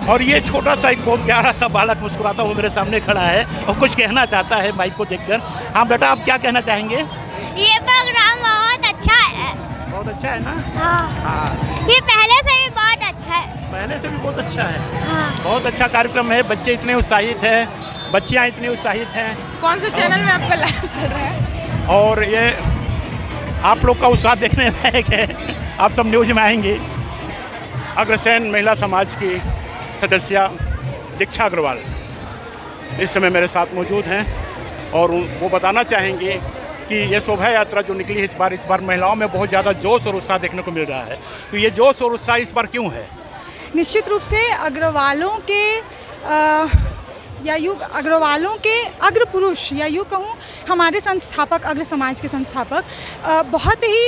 और ये छोटा सा एक बहुत प्यारा सा बालक मुस्कुराता हुआ मेरे सामने खड़ा है और कुछ कहना चाहता है माइक को देखकर। हाँ बेटा, आप क्या कहना चाहेंगे? ये प्रोग्राम बहुत अच्छा है। बहुत अच्छा है ना? हाँ। ये पहले से भी बहुत अच्छा है। पहले से भी बहुत अच्छा है। हाँ। बहुत अच्छा कार्यक्रम है, बच्चे इतने उत्साहित हैं, बच्चियाँ इतनी उत्साहित हैं। कौन से चैनल में आपका लाइव चल रहा है? और ये आप लोग का उत्साह देखने लायक है, आप सब न्यूज़ में आएंगे। अग्रसेन महिला समाज की सदस्या दीक्षा अग्रवाल इस समय मेरे साथ मौजूद हैं और वो बताना चाहेंगे कि ये शोभा यात्रा जो निकली है इस बार महिलाओं में बहुत ज़्यादा जोश और उत्साह देखने को मिल रहा है। तो ये जोश और उत्साह इस बार क्यों है? निश्चित रूप से अग्रवालों के अग्रवालों के अग्र पुरुष या यूँ कहूँ हमारे संस्थापक, अग्र समाज के संस्थापक बहुत ही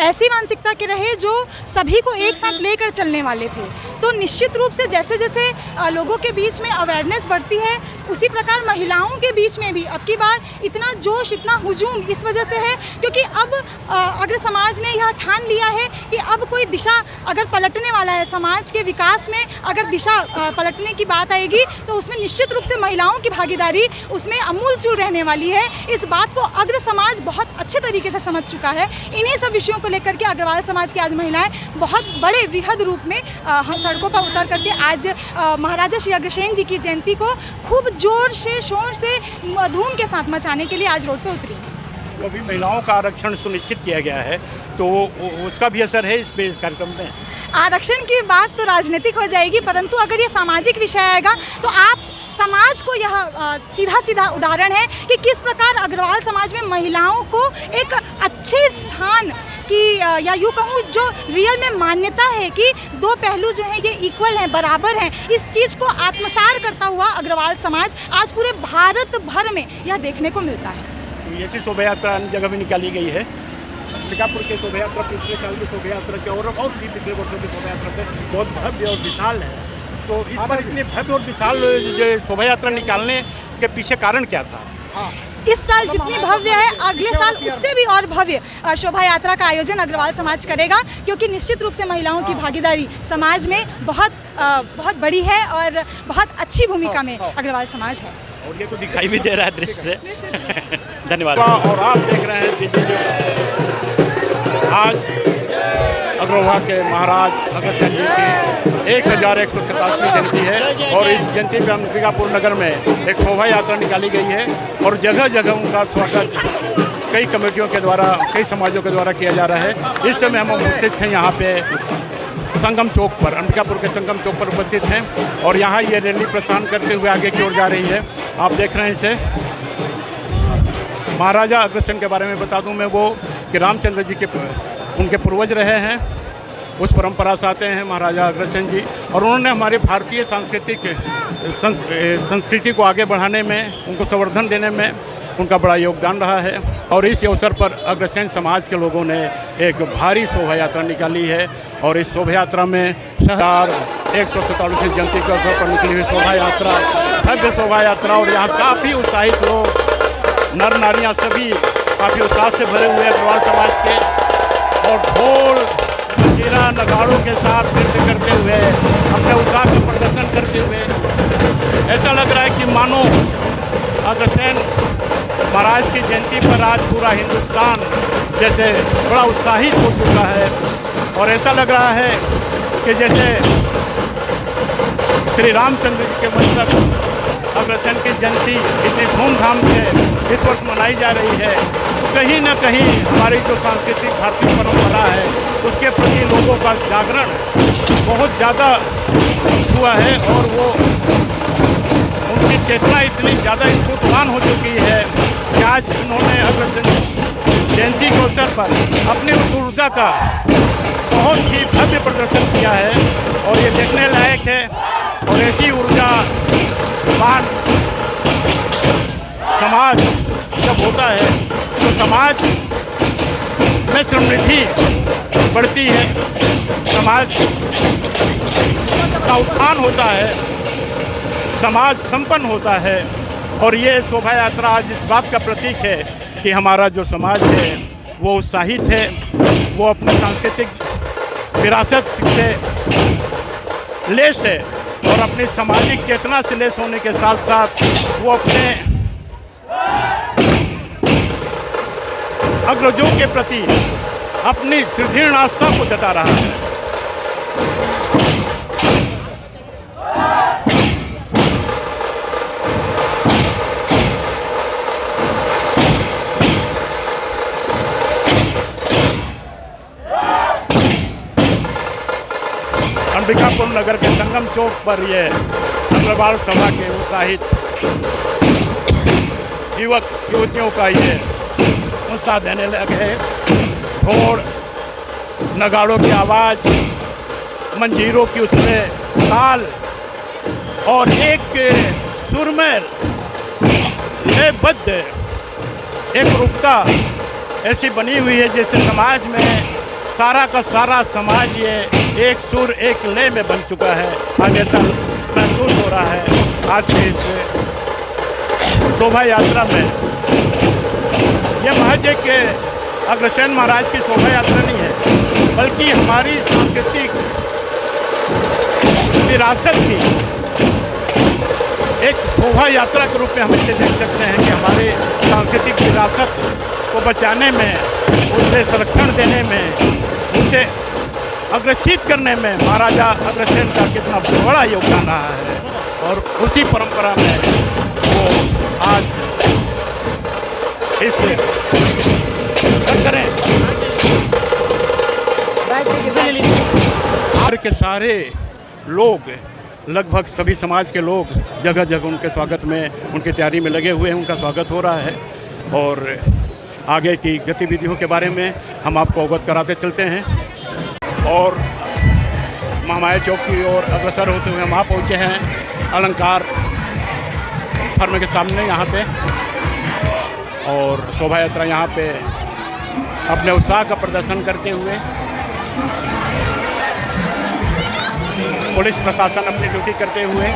ऐसी मानसिकता के रहे जो सभी को एक साथ लेकर चलने वाले थे। तो निश्चित रूप से जैसे जैसे लोगों के बीच में अवेयरनेस बढ़ती है, उसी प्रकार महिलाओं के बीच में भी अब की बार इतना जोश, इतना हुजूम इस वजह से है क्योंकि अब अग्र समाज ने यह ठान लिया है कि अब कोई दिशा अगर पलटने वाला है, समाज के विकास में अगर दिशा पलटने की बात आएगी तो उसमें निश्चित रूप से महिलाओं की भागीदारी उसमें अमूलचूल रहने वाली है। इस बात को अग्र समाज बहुत अच्छे तरीके से समझ चुका है। इन्हीं सब विषयों को लेकर के अग्रवाल समाज की आज महिलाएं बहुत बड़े वृहद रूप में सड़कों पर उतर करके आज महाराजा श्री अग्रसेन जी की जयंती को खूब जोर से, शोर से, धूम के साथ मचाने के लिए आज रोड पर उतरी। तो अभी महिलाओं का आरक्षण सुनिश्चित किया गया है, तो उसका भी असर है इस कार्यक्रम में? आरक्षण की बात तो राजनीतिक हो जाएगी, परंतु अगर ये सामाजिक विषय आएगा तो आप समाज को यह सीधा सीधा उदाहरण है कि किस प्रकार अग्रवाल समाज में महिलाओं को एक अच्छे स्थान की या यूँ कहूँ जो रियल में मान्यता है कि दो पहलू जो हैं ये इक्वल हैं, बराबर हैं, इस चीज़ को आत्मसात करता हुआ अग्रवाल समाज आज पूरे भारत भर में यह देखने को मिलता है। तो ऐसी शोभा यात्रा अन्य जगह भी निकाली गई है। अंबिकापुर की शोभा यात्रा पिछले साल की शोभा यात्रा के और भी पिछले वर्षों की शोभा यात्रा से बहुत भव्य और विशाल है। तो इस बार इतनी भव्य और विशाल शोभा यात्रा निकालने के पीछे कारण क्या था? इस साल जितनी भव्य है, अगले साल उससे भी और भव्य शोभा यात्रा का आयोजन अग्रवाल समाज करेगा क्योंकि निश्चित रूप से महिलाओं की भागीदारी समाज में बहुत बड़ी है और बहुत अच्छी भूमिका में अग्रवाल समाज है। और ये तो दिखाई भी दे रहा है दृश्य से। धन्यवाद। और आप देख रहे हैं आज अग्रवाल के महाराज अग्रसेन जी की 1187वीं जयंती है और इस जयंती पर अंबिकापुर नगर में एक शोभा यात्रा निकाली गई है और जगह जगह उनका स्वागत कई कमेटियों के द्वारा, कई समाजों के द्वारा किया जा रहा है। इस समय हम उपस्थित हैं यहाँ पे संगम चौक पर, अंबिकापुर के संगम चौक पर उपस्थित हैं और यहाँ ये रैली प्रस्थान करते हुए आगे की ओर जा रही है। आप देख रहे हैं इसे। महाराजा अग्रसेन के बारे में बता दूँ मैं वो कि रामचंद्र जी के उनके पूर्वज रहे हैं, उस परंपरा से आते हैं महाराजा अग्रसेन जी और उन्होंने हमारे भारतीय संस्कृति को आगे बढ़ाने में, उनको संवर्धन देने में उनका बड़ा योगदान रहा है। और इस अवसर पर अग्रसेन समाज के लोगों ने एक भारी शोभा यात्रा निकाली है और इस शोभा यात्रा में 147वीं जयंती के अवसर पर निकली हुई शोभा यात्रा, भव्य शोभा यात्रा और यहाँ काफ़ी उत्साहित लोग, नर नारियाँ सभी काफ़ी उत्साह से भरे हुए अग्रवाल समाज के और ढोल मंजीरा नगाड़ों के साथ नृत्य करते हुए अपने उत्साह का प्रदर्शन करते हुए ऐसा लग रहा है कि मानो अग्रसेन महाराज की जयंती पर आज पूरा हिंदुस्तान जैसे बड़ा उत्साहित हो चुका है और ऐसा लग रहा है कि जैसे श्री रामचंद्र जी के वंशज अग्रसेन की जयंती इतनी धूमधाम से इस वर्ष मनाई जा रही है। कहीं न कहीं हमारी जो सांस्कृतिक भारतीय परंपरा है उसके प्रति लोगों का जागरण बहुत ज़्यादा हुआ है और वो उनकी चेतना इतनी ज़्यादा स्फूर्तवान हो चुकी है कि आज उन्होंने अग्रसेन जयंती के अवसर पर अपनी उस ऊर्जा का बहुत ही भव्य प्रदर्शन किया है और ये देखने लायक है। और ऐसी ऊर्जावान समाज जब होता है तो समाज में समृद्धि बढ़ती है, समाज का उत्थान होता है, समाज संपन्न होता है। और ये शोभा यात्रा आज इस बात का प्रतीक है कि हमारा जो समाज है वो उत्साहित है, वो अपने सांस्कृतिक विरासत से लेस है और अपनी सामाजिक चेतना से लेस होने के साथ साथ वो अपने अग्रजों के प्रति अपनी दृढ़ आस्था को जता रहा है। अंबिकापुर नगर के संगम चौक पर ये अग्रवाल सभा के उत्साहित युवक युवतियों का ये उत्साह देने लगे। ढोल नगाड़ों की आवाज़, मंजीरों की उसमें ताल और एक सुर में लयबद्ध एक रूपता ऐसी बनी हुई है जैसे समाज में सारा का सारा समाज ये एक सुर एक लय में बन चुका है। आगे तक महसूस हो रहा है आज के इस शोभा यात्रा में। यह महज एक अग्रसेन महाराज की शोभा यात्रा नहीं है, बल्कि हमारी सांस्कृतिक विरासत की एक शोभा यात्रा के रूप में हम इसे देख सकते हैं कि हमारे सांस्कृतिक विरासत को बचाने में, उसे संरक्षण देने में, उसे अग्रसित करने में महाराजा अग्रसेन का कितना बड़ा योगदान रहा है। और उसी परंपरा में वो आज इस करें के सारे लोग, लगभग सभी समाज के लोग जगह जगह उनके स्वागत में, उनकी तैयारी में लगे हुए हैं। उनका स्वागत हो रहा है और आगे की गतिविधियों के बारे में हम आपको अवगत कराते चलते हैं। और महामाया चौक की ओर अग्रसर होते हुए हम वहाँ पहुँचे हैं अलंकार फर्म के सामने यहाँ पे, और शोभा यात्रा यहाँ पे अपने उत्साह का प्रदर्शन करते हुए पुलिस प्रशासन अपनी ड्यूटी करते हुए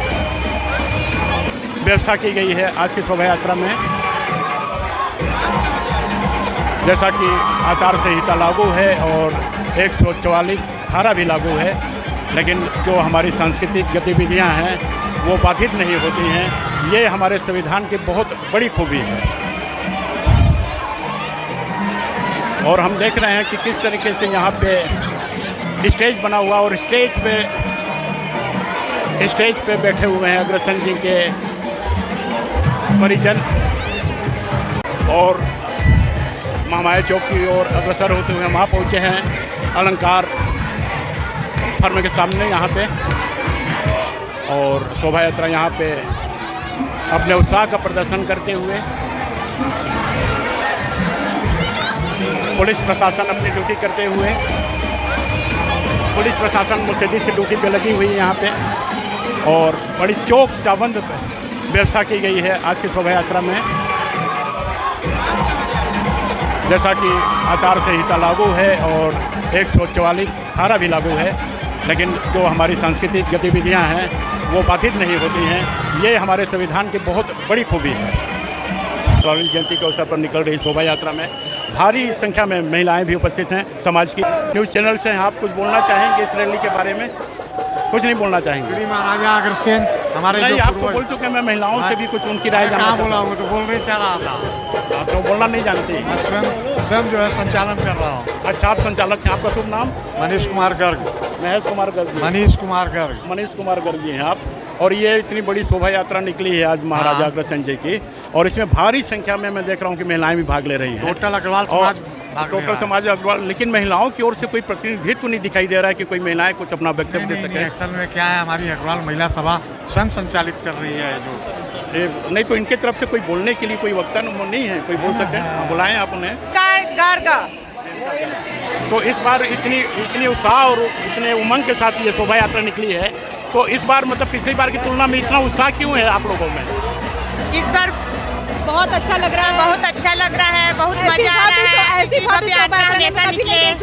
व्यवस्था की गई है आज की शोभा यात्रा में। जैसा कि आचार संहिता लागू है और 144 धारा भी लागू है, लेकिन जो हमारी सांस्कृतिक गतिविधियां हैं वो बाधित नहीं होती हैं। ये हमारे संविधान की बहुत बड़ी खूबी है। और हम देख रहे हैं कि किस तरीके से यहाँ पे स्टेज बना हुआ, और स्टेज पे बैठे हुए हैं अग्रसेन जी के परिजन। और महामाया चौक की ओर अग्रसर होते हुए हम वहाँ पहुँचे हैं अलंकार फर्म के सामने यहाँ पे, और शोभा यात्रा यहाँ पे अपने उत्साह का प्रदर्शन करते हुए पुलिस प्रशासन अपनी ड्यूटी करते हुए, पुलिस प्रशासन मुस्तैदी से ड्यूटी पे लगी हुई है यहाँ पे, और बड़ी चौक चाबंद व्यवस्था की गई है आज की शोभा यात्रा में। जैसा कि आचार संहिता लागू है और 144 धारा भी लागू है, लेकिन जो हमारी सांस्कृतिक गतिविधियां हैं वो बाधित नहीं होती हैं। ये हमारे संविधान की बहुत बड़ी खूबी है। स्वर्ण जयंती के अवसर पर निकल रही शोभा यात्रा में भारी संख्या में महिलाएं भी उपस्थित हैं। समाज की न्यूज़ चैनल से आप कुछ बोलना चाहेंगे इस रैली के बारे में? कुछ नहीं बोलना चाहेंगे? श्री महाराजा अग्रसेन हमारे नहीं, आप तो बोल चुके हैं। मैं महिलाओं से भी कुछ उनकी राय जानना बोला हूँ, तो बोल नहीं चाह रहा था। आप तो बोलना नहीं जानती। मैं स्वयं जो है संचालन कर रहा हूँ। अच्छा, आप संचालक हैं। आपका शुभ नाम? मनीष कुमार गर्ग। महेश कुमार गर्ग। मनीष कुमार गर्ग। मनीष कुमार गर्ग जी हैं आप। और ये इतनी बड़ी शोभा यात्रा निकली है आज महाराजा अग्रसेन जी की, और इसमें भारी संख्या में मैं देख रहा हूँ कि महिलाएं भी भाग ले रही हैं। टोटल अग्रवाल समाज, टोटल समाज अग्रवाल। लेकिन महिलाओं की ओर से कोई प्रतिनिधित्व नहीं दिखाई दे रहा है कि कोई महिलाएं कुछ अपना वक्तव्य दे सके। एक्चुअल में क्या है, हमारी अग्रवाल महिला सभा स्वयं संचालित कर रही है। जो नहीं तो इनके तरफ से कोई बोलने के लिए कोई वक्ता नहीं है, कोई बोल सके? बुलाएं आप उन्हें। तो इस बार इतनी उत्साह और इतने उमंग के साथ ये शोभा यात्रा निकली है, तो इस बार मतलब पिछली बार की तुलना में इतना उत्साह क्यों है आप लोगों में? इस बार बहुत अच्छा लग रहा है। बहुत अच्छा लग रहा है, बहुत मजा आ रहा है। ऐसी भव्य यात्रा हमेशा निकले,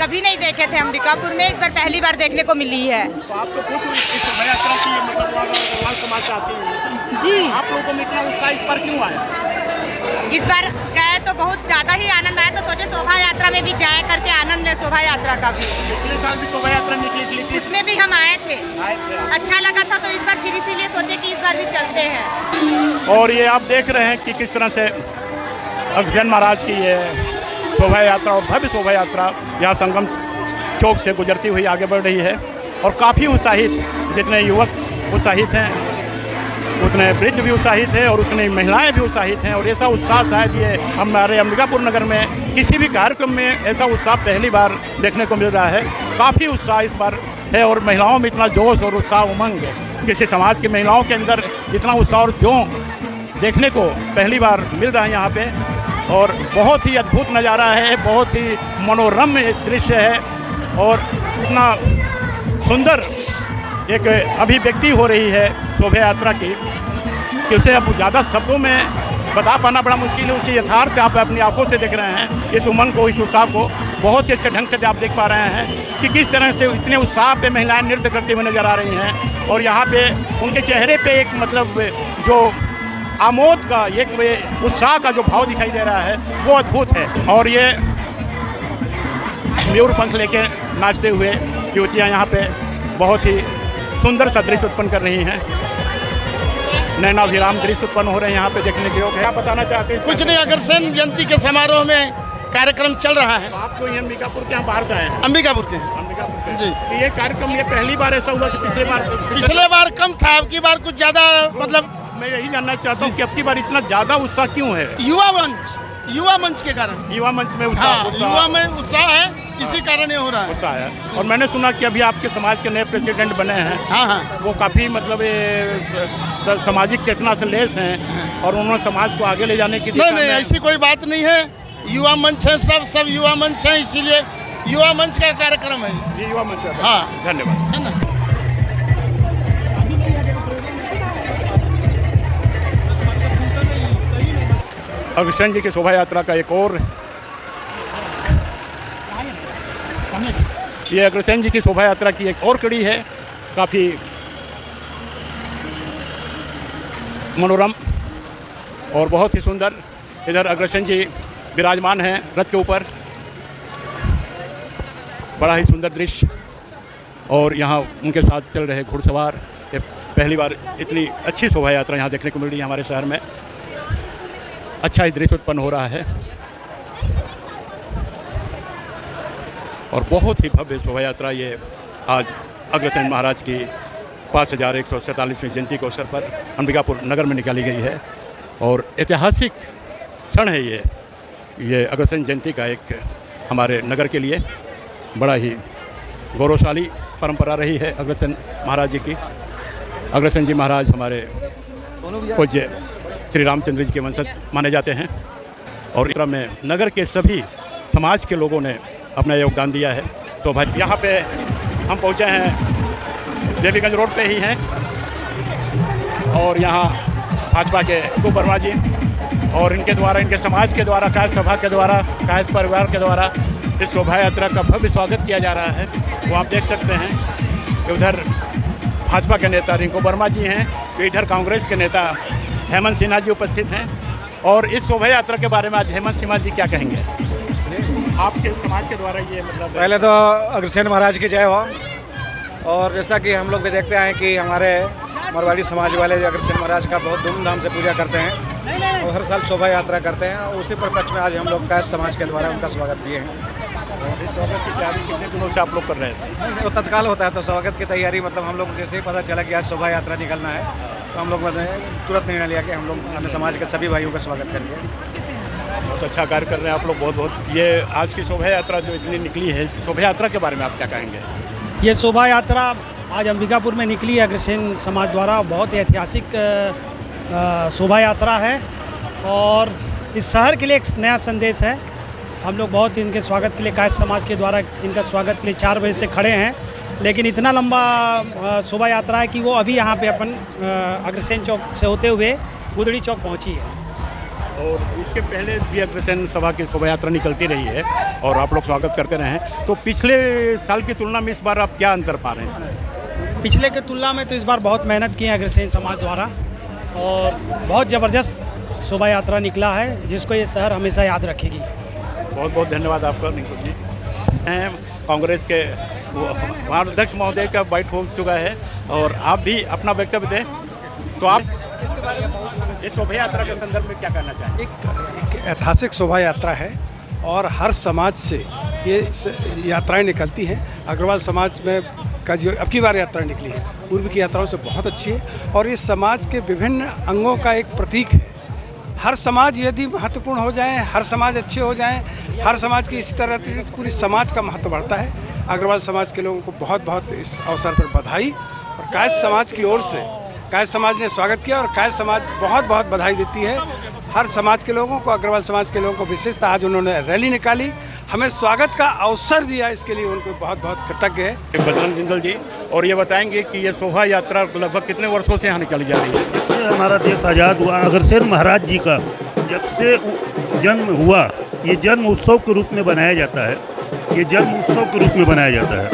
कभी नहीं देखे थे अंबिकापुर में, इस बार पहली बार देखने को मिली है। तो आप तो कुछ इस शोभा यात्रा की मतलब समाज चाहती हैं जी। आप लोगों में इतना उत्साह इस बार क्यों आया? इस बार गए तो बहुत ज़्यादा ही आनंद आया, तो सोचे शोभा यात्रा में भी जाए करके आनंद ले शोभा यात्रा का भी। पिछले साल भी शोभा यात्रा निकली थी, उसमें भी हम आए थे, अच्छा लगा था, तो इस बार फिर इसीलिए सोचे कि इस बार भी चलते हैं। और ये आप देख रहे हैं कि किस तरह से अग्रसेन महाराज की ये शोभा यात्रा और भव्य शोभा यात्रा यहाँ संगम चौक से गुजरती हुई आगे बढ़ रही है। और काफ़ी उत्साहित, जितने युवक उत्साहित हैं उतने वृद्ध भी उत्साहित हैं और उतनी महिलाएं भी उत्साहित हैं। और ऐसा उत्साह शायद ये हमारे अंबिकापुर नगर में किसी भी कार्यक्रम में ऐसा उत्साह पहली बार देखने को मिल रहा है। काफ़ी उत्साह इस बार है और महिलाओं में इतना जोश और उत्साह उमंग है। किसी समाज की महिलाओं के अंदर इतना उत्साह और जोश देखने को पहली बार मिल रहा है यहाँ पे। और बहुत ही अद्भुत नज़ारा है, बहुत ही मनोरम दृश्य है और इतना सुंदर एक अभिव्यक्ति हो रही है शोभा यात्रा की कि उसे अब ज़्यादा शब्दों में बता पाना बड़ा मुश्किल है। उसे यथार्थ आप अपनी आंखों से देख रहे हैं, इस उमंग को, इस उत्साह को बहुत ही अच्छे ढंग से आप देख पा रहे हैं कि किस तरह से इतने उत्साह पे महिलाएं नृत्य करती हुई नज़र आ रही हैं। और यहाँ पे उनके चेहरे पे एक मतलब जो आमोद का एक उत्साह का जो भाव दिखाई दे रहा है वो अद्भुत है। और ये मयूर पंख लेके नाचते हुए युवतियाँ यहाँ पे बहुत ही सुंदर सा दृश्य उत्पन्न कर रही हैं। नैनाभिराम दृश्य उत्पन्न हो रहे हैं यहाँ पे देखने के योग। क्या बताना चाहते हैं? कुछ नहीं, अग्रसेन जयंती के समारोह में कार्यक्रम चल रहा है। आपको ये अंबिकापुर के यहाँ बाहर से आए हैं? अंबिकापुर के जी। तो ये कार्यक्रम ये पहली बार ऐसा हुआ कि पिछले बार कम था, अब की बार कुछ ज़्यादा, मतलब मैं यही जानना चाहता हूँ कि अब की बार इतना ज़्यादा उत्साह क्यों है? युवा मंच के कारण। युवा मंच में उत्साह, हाँ, युवा में उत्साह है, इसी कारण ये हो रहा है। उत्साह है। और मैंने सुना कि अभी आपके समाज के नए प्रेसिडेंट बने हैं। हाँ, वो काफ़ी मतलब सामाजिक चेतना से लेस हैं और उन्होंने समाज को आगे ले जाने की नहीं, ऐसी कोई बात नहीं है। युवा मंच है, सब युवा मंच है, इसीलिए युवा मंच का कार्यक्रम है जी। युवा मंच। हाँ, धन्यवाद। है ना। अग्रसेन जी की शोभा यात्रा का एक और, ये अग्रसेन जी की शोभा यात्रा की एक और कड़ी है, काफ़ी मनोरम और बहुत ही सुंदर। इधर अग्रसेन जी विराजमान हैं रथ के ऊपर, बड़ा ही सुंदर दृश्य। और यहाँ उनके साथ चल रहे घुड़सवार। ये पहली बार इतनी अच्छी शोभा यात्रा यहाँ देखने को मिल रही है हमारे शहर में। अच्छा ही दृश्य उत्पन्न हो रहा है और बहुत ही भव्य शोभा यात्रा ये आज अग्रसेन महाराज की 5147वीं जयंती के अवसर पर अंबिकापुर नगर में निकाली गई है। और ऐतिहासिक क्षण है ये अग्रसेन जयंती का एक हमारे नगर के लिए बड़ा ही गौरवशाली परंपरा रही है अग्रसेन महाराज जी की। अग्रसेन जी महाराज हमारे पूज्य श्री रामचंद्र जी के वंशज माने जाते हैं और इस तरह में नगर के सभी समाज के लोगों ने अपना योगदान दिया है। तो भाई यहाँ पे हम पहुँचे हैं, देवीगंज रोड पे ही हैं और यहाँ भाजपा के को वर्मा जी और इनके द्वारा, इनके समाज के द्वारा, कायस्थ सभा के द्वारा, कायस्थ परिवार के द्वारा इस शोभा यात्रा का भव्य स्वागत किया जा रहा है। वो आप देख सकते हैं कि उधर भाजपा के नेता रिंकू वर्मा जी हैं, तो इधर कांग्रेस के नेता हेमंत सिन्हा जी उपस्थित हैं। और इस शोभा यात्रा के बारे में आज हेमंत सिन्हा जी क्या कहेंगे? आपके समाज के द्वारा ये मतलब पहले तो अग्रसेन महाराज की जय हो। और जैसा कि हम लोग भी देखते हैं कि हमारे मारवाड़ी समाज वाले अग्रसेन महाराज का बहुत धूमधाम से पूजा करते हैं और हर साल शोभा यात्रा करते हैं। और उसी प्रपक्ष में आज हम लोग कायस्थ समाज के द्वारा उनका स्वागत किए हैं। इस स्वागत की तैयारी कितने दिनों से आप लोग कर रहे थे? वो तत्काल होता है, तो स्वागत की तैयारी मतलब हम लोग जैसे ही पता चला कि आज शोभा यात्रा निकलना है तो हम लोग तुरंत निर्णय लिया कि हम लोग अपने समाज के सभी भाइयों का स्वागत करेंगे। बहुत अच्छा कार्य कर रहे हैं आप लोग, बहुत बहुत। ये आज की शोभा यात्रा जो इतनी निकली है, इस शोभा यात्रा के बारे में आप क्या कहेंगे? ये शोभा यात्रा आज अंबिकापुर में निकली है अग्रसेन समाज द्वारा। बहुत ही ऐतिहासिक शोभा यात्रा है और इस शहर के लिए एक नया संदेश है। हम लोग बहुत इनके स्वागत के लिए कायस्थ समाज के द्वारा इनका स्वागत के लिए 4 बजे से खड़े हैं, लेकिन इतना लंबा शोभा यात्रा है कि वो अभी यहाँ पे अपन अग्रसेन चौक से होते हुए गुदड़ी चौक पहुँची है। और इसके पहले भी अग्रसेन सभा की शोभा यात्रा निकलती रही है और आप लोग स्वागत करते रहे हैं। तो पिछले साल की तुलना में इस बार आप क्या अंतर पा रहे हैं इसमें? पिछले की तुलना में तो इस बार बहुत मेहनत की है अग्रसेन समाज द्वारा और बहुत ज़बरदस्त शोभा यात्रा निकला है, जिसको ये शहर हमेशा याद रखेगी। बहुत बहुत धन्यवाद आपका निकुल जी। हैं कांग्रेस के अध्यक्ष महोदय का बाइट हो चुका है और आप भी अपना वक्तव्य दें। तो आप इसके बारे में इस शोभा यात्रा के संदर्भ में क्या कहना चाहेंगे? एक ऐतिहासिक शोभा यात्रा है और हर समाज से ये यात्राएं निकलती हैं। अग्रवाल समाज में का जो अब की बार यात्रा निकली है पूर्व की यात्राओं से बहुत अच्छी है और ये समाज के विभिन्न अंगों का एक प्रतीक है। हर समाज यदि महत्वपूर्ण हो जाए, हर समाज अच्छे हो जाएं, हर समाज की इसी तरह तो पूरी समाज का महत्व बढ़ता है। अग्रवाल समाज के लोगों को बहुत बहुत इस अवसर पर बधाई और कायस्थ समाज की ओर से कायस्थ समाज ने स्वागत किया और कायस्थ समाज बहुत बहुत बधाई देती है हर समाज के लोगों को। अग्रवाल समाज के लोगों को विशेषतः आज उन्होंने रैली निकाली, हमें स्वागत का अवसर दिया, इसके लिए उनको बहुत बहुत कृतज्ञ है। बजरंग जिंदल जी, और ये बताएंगे कि ये शोभा यात्रा लगभग कितने वर्षों से यहाँ निकाली जा रही है? जब से हमारा देश आज़ाद हुआ, अग्रसेन महाराज जी का जब से जन्म हुआ, ये जन्म उत्सव के रूप में बनाया जाता है। ये जन्म उत्सव के रूप में बनाया जाता है।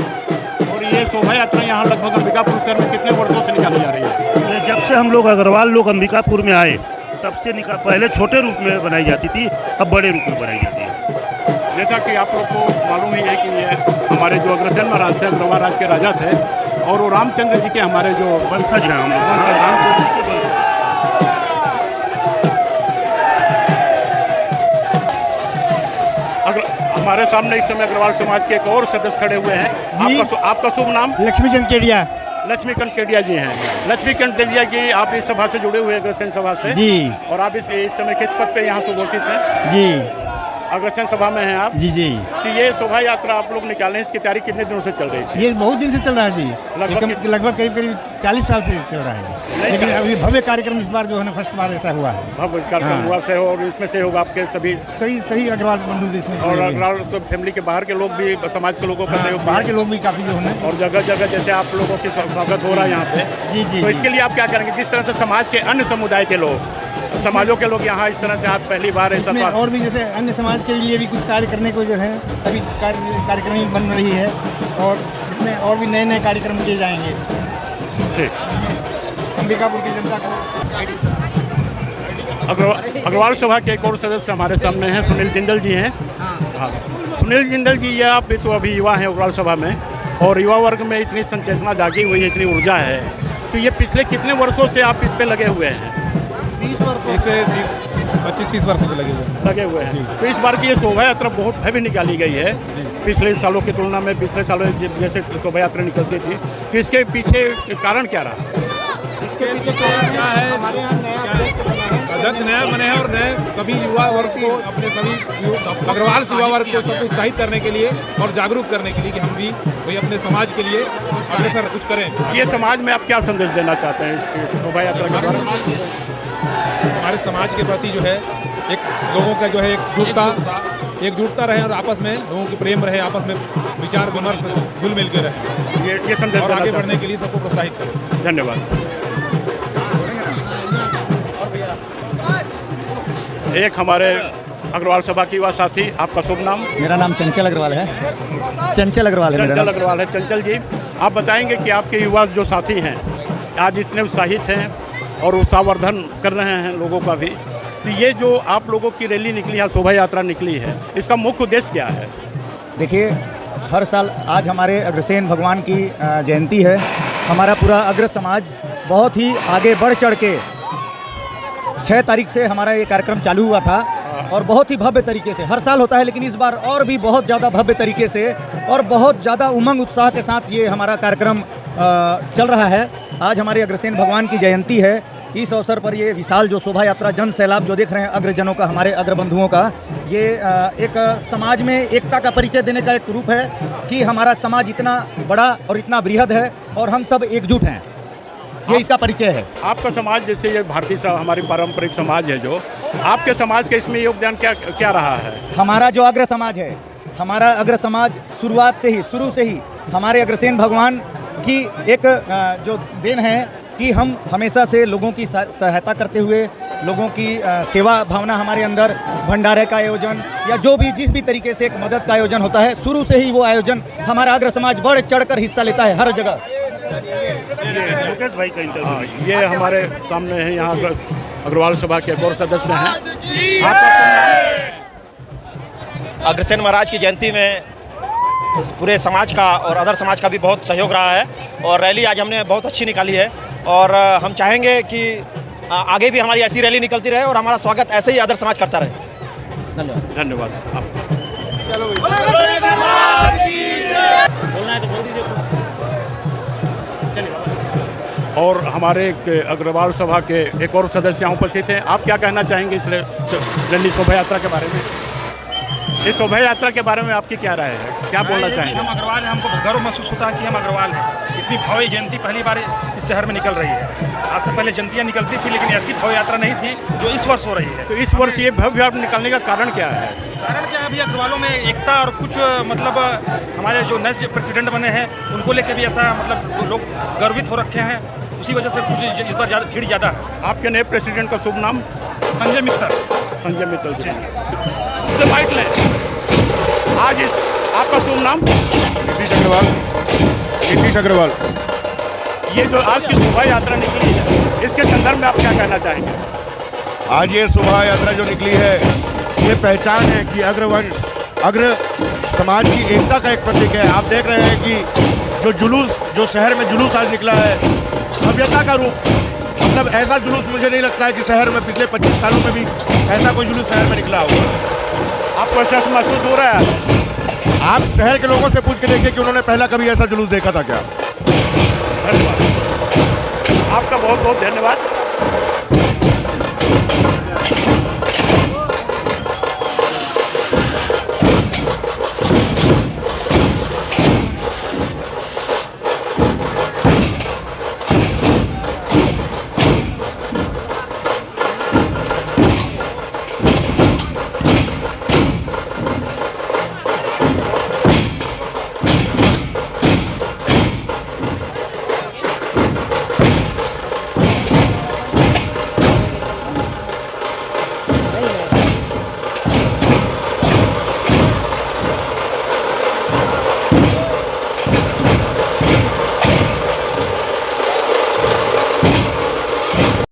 और ये शोभा यात्रा यहाँ लगभग अंबिकापुर शहर में कितने वर्षों से निकाली जा रही है? ये जब से हम लोग अग्रवाल लोग अंबिकापुर में आए तब से पहले छोटे रूप में बनाई जाती थी, अब बड़े रूप में बनाई जाती है। जैसा कि आप लोग को मालूम ही है कि ये हमारे जो अग्रसेन महाराज थे, अग्रवाल राज के राजा थे और वो रामचंद्र जी के हमारे जो वंशज हैं, हम लोग वंशज रामचंद्र जी के वंशज। हमारे सामने इस समय अग्रवाल समाज के एक और सदस्य खड़े हुए हैं। आपका शुभ नाम? लक्ष्मीचंद केडिया। लक्ष्मीकांत केडिया जी हैं। लक्ष्मीकांत केडिया जी, आप इस सभा से जुड़े हुए हैं, अग्रसेन सभा से जी। और आप इस समय किस पद पे यहाँ सुघोषित हैं? जी, अग्रसेन सभा में हैं आप? जी जी। तो ये शोभा यात्रा आप लोग निकाले, इसकी तैयारी कितने दिनों से चल रही थी? ये बहुत दिन से चल रहा है जी, लगभग करीब 40 साल से चल रहा है। लेकिन अभी भव्य कार्यक्रम इस बार जो है ना फर्स्ट बार ऐसा हुआ है। भव्य कार्यक्रम हुआ से, और इसमें से होगा आपके सभी अग्रवाल बंधु इसमें और अग्रवाल तो फैमिली के बाहर के लोग भी, समाज के लोगों का सहयोग, बाहर के लोग भी काफ़ी जो है और जगह जगह जैसे आप लोगों की स्वागत हो रहा है यहाँ पे। जी जी। तो इसके लिए आप क्या करेंगे? जिस तरह से समाज के अन्य समुदाय के लोग, समाजों के लोग यहाँ इस तरह से आप पहली बार ऐसा और भी जैसे अन्य समाज के लिए भी कुछ कार्य करने को जो है अभी कार्यक्रम बन रही है और इसमें और भी नए नए कार्यक्रम किए जाएंगे। ठीक। अंबिकापुर की जनता को अग्रवाल सभा के एक और सदस्य हमारे सामने हैं, सुनील जिंदल जी हैं। हाँ, सुनील जिंदल जी, ये आप भी तो अभी युवा हैं अग्रवाल सभा में, और युवा वर्ग में इतनी संचेतना जागी हुई है, इतनी ऊर्जा है, तो ये पिछले कितने वर्षों से आप इस पे लगे हुए हैं? 20 वर्षों से 25-30 वर्षों से लगे हुए हैं। तो इस बार की ये शोभा यात्रा बहुत भव्य निकाली गई है पिछले सालों की तुलना में। पिछले सालों जैसे शोभा यात्रा निकलती थी, तो इसके पीछे कारण क्या रहा? इसके पीछे क्या है, हमारे यहाँ अध्यक्ष नया बने हैं और नए सभी युवा वर्ग को, अपने सभी अग्रवाल युवा वर्ग को सबको उत्साहित करने के लिए और जागरूक करने के लिए कि हम भी भाई अपने समाज के लिए अग्रसर कुछ करें। ये समाज में आप क्या संदेश देना चाहते हैं इस शोभा यात्रा के बारे में? हमारे समाज के प्रति जो है एक लोगों का जो है एकजुटता रहे और आपस में लोगों की प्रेम रहे, आपस में विचार विमर्श घुल मिल के रहे, ये संदेश और आगे बढ़ने के लिए सबको प्रोत्साहित करें। धन्यवाद। एक हमारे अग्रवाल सभा की युवा साथी, आपका शुभ नाम? मेरा नाम चंचल अग्रवाल है। चंचल अग्रवाल है। चंचल जी, आप बताएंगे कि आपके युवा जो साथी हैं आज इतने उत्साहित हैं और उत्साहवर्धन कर रहे हैं लोगों का भी, तो ये जो आप लोगों की रैली निकली है, शोभा यात्रा निकली है, इसका मुख्य उद्देश्य क्या है? देखिए, हर साल आज हमारे अग्रसेन भगवान की जयंती है। हमारा पूरा अग्र समाज बहुत ही आगे बढ़ चढ़ के 6 तारीख से हमारा ये कार्यक्रम चालू हुआ था और बहुत ही भव्य तरीके से, हर साल होता है लेकिन इस बार और भी बहुत ज़्यादा भव्य तरीके से और बहुत ज़्यादा उमंग उत्साह के साथ ये हमारा कार्यक्रम चल रहा है। आज हमारे अग्रसेन भगवान की जयंती है। इस अवसर पर ये विशाल जो शोभा यात्रा, जन सैलाब जो देख रहे हैं अग्रजनों का, हमारे अग्रबंधुओं का, ये एक समाज में एकता का परिचय देने का एक रूप है कि हमारा समाज इतना बड़ा और इतना बृहद है और हम सब एकजुट हैं, ये इसका परिचय है। आपका समाज, जैसे ये भारतीय हमारी पारंपरिक समाज है, जो आपके समाज का इसमें योगदान क्या रहा है? हमारा जो अग्र समाज है, हमारा अग्र समाज शुरू से ही हमारे अग्रसेन भगवान की एक जो देन है कि हम हमेशा से लोगों की सहायता करते हुए, लोगों की सेवा भावना हमारे अंदर, भंडारे का आयोजन या जो भी जिस भी तरीके से एक मदद का आयोजन होता है, शुरू से ही वो आयोजन हमारा अग्र समाज बढ़ चढ़कर हिस्सा लेता है हर जगह। ये हमारे सामने है यहाँ अग्रवाल सभा के एक और सदस्य हैं। आपका शुभ नाम? अग्रसेन महाराज की जयंती में पूरे समाज का और अदर समाज का भी बहुत सहयोग रहा है और रैली आज हमने बहुत अच्छी निकाली है और हम चाहेंगे कि आगे भी हमारी ऐसी रैली निकलती रहे और हमारा स्वागत ऐसे ही अदर समाज करता रहे। धन्यवाद। धन्यवाद आपका। चलो बोलना है तो बोल दीजिए। और हमारे अग्रवाल सभा के एक और सदस्य यहाँ उपस्थित हैं। आप क्या कहना चाहेंगे इस रैली शोभा यात्रा के बारे में? इस शोभा यात्रा के बारे में आपकी क्या राय है, क्या बोलना चाहेंगे? हम अग्रवाल हैं, हमको गर्व महसूस होता है कि हम अग्रवाल हैं। इतनी भव्य जयंती पहली बार इस शहर में निकल रही है। आज से पहले जयंतियाँ निकलती थी लेकिन ऐसी भव्य यात्रा नहीं थी जो इस वर्ष हो रही है। तो इस वर्ष ये भव्य यात्रा निकलने का कारण क्या है? कारण क्या है, अभी अग्रवालों में एकता और कुछ मतलब हमारे जो नेक्स्ट प्रेसिडेंट बने हैं उनको लेकर भी ऐसा मतलब लोग गर्वित हो रखे हैं, उसी वजह से कुछ इस बार भीड़ ज़्यादा है। आपके नए प्रेसिडेंट का शुभ नाम? संजय मित्तल। संजय मित्तल जी। बाइट लें। आज आपका शुभ नाम? नीतीश अग्रवाल। नीतीश अग्रवाल। ये जो आज की शोभा यात्रा निकली है, इसके संदर्भ में आप क्या कहना चाहेंगे? आज ये शोभा यात्रा जो निकली है, ये पहचान है कि अग्र समाज की एकता का एक प्रतीक है। आप देख रहे हैं कि जो शहर में जुलूस आज निकला है, भव्यता का रूप, मतलब ऐसा जुलूस मुझे नहीं लगता है कि शहर में पिछले 25 सालों में भी ऐसा कोई जुलूस शहर में निकला होगा। आपको ऐसा महसूस हो रहा है? आप शहर के लोगों से पूछ के देखिए कि उन्होंने पहला कभी ऐसा जुलूस देखा था क्या। धन्यवाद। आपका बहुत बहुत धन्यवाद।